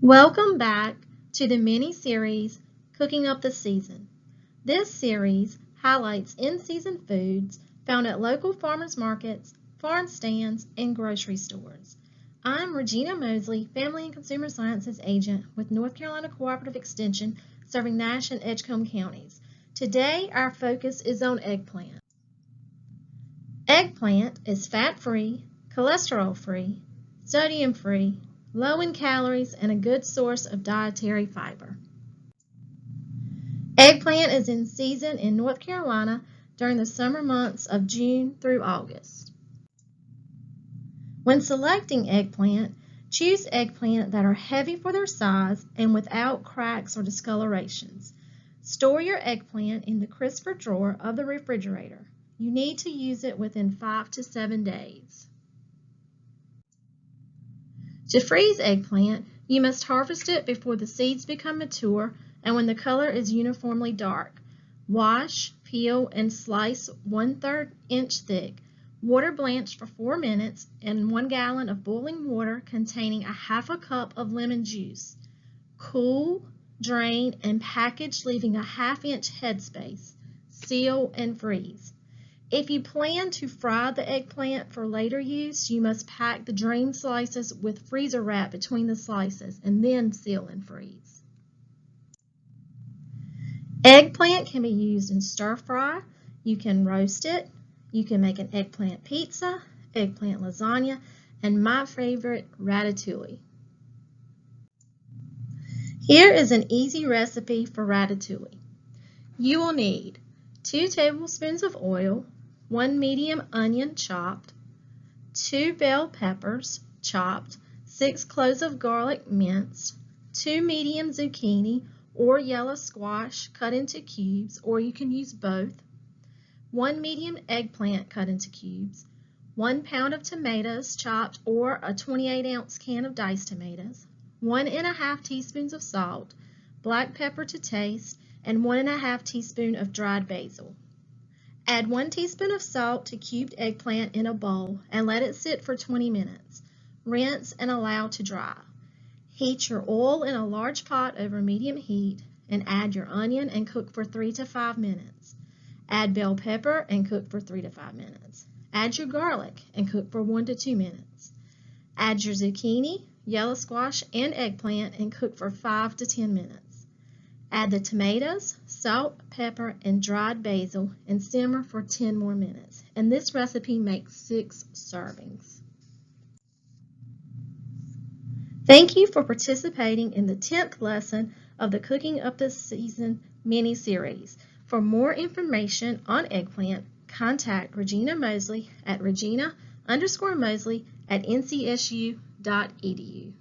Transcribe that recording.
Welcome back to the mini-series Cooking Up the Season. This series highlights in-season foods found at local farmers markets, farm stands, and grocery stores. I'm Regina Mosley, Family and Consumer Sciences Agent with North Carolina Cooperative Extension serving Nash and Edgecombe counties. Today our focus is on eggplant. Eggplant is fat-free, cholesterol-free, sodium-free, low in calories, and a good source of dietary fiber. Eggplant is in season in North Carolina during the summer months of June through August. When selecting eggplant, choose eggplant that are heavy for their size and without cracks or discolorations. Store your eggplant in the crisper drawer of the refrigerator. You need to use it within 5 to 7 days. To freeze eggplant, you must harvest it before the seeds become mature and when the color is uniformly dark. Wash, peel, and slice 1/3 inch thick. Water blanch for 4 minutes in 1 gallon of boiling water containing 1/2 cup of lemon juice. Cool, drain, and package leaving 1/2 inch headspace. Seal and freeze. If you plan to fry the eggplant for later use, you must pack the drained slices with freezer wrap between the slices and then seal and freeze. Eggplant can be used in stir fry. You can roast it. You can make an eggplant pizza, eggplant lasagna, and my favorite, ratatouille. Here is an easy recipe for ratatouille. You will need 2 tablespoons of oil, 1 medium onion chopped, 2 bell peppers chopped, 6 cloves of garlic minced, 2 medium zucchini or yellow squash cut into cubes, or you can use both, 1 medium eggplant cut into cubes, 1 pound of tomatoes chopped or a 28-ounce can of diced tomatoes, 1 1/2 teaspoons of salt, black pepper to taste, and 1 1/2 teaspoon of dried basil. Add 1 teaspoon of salt to cubed eggplant in a bowl and let it sit for 20 minutes. Rinse and allow to dry. Heat your oil in a large pot over medium heat and add your onion and cook for 3 to 5 minutes. Add bell pepper and cook for 3 to 5 minutes. Add your garlic and cook for 1 to 2 minutes. Add your zucchini, yellow squash, and eggplant and cook for 5 to 10 minutes. Add the tomatoes, salt, pepper, and dried basil and simmer for 10 more minutes. And this recipe makes 6 servings. Thank you for participating in the 10th lesson of the Cooking Up the Season mini-series. For more information on eggplant, contact Regina Mosley at regina_mosley@ncsu.edu.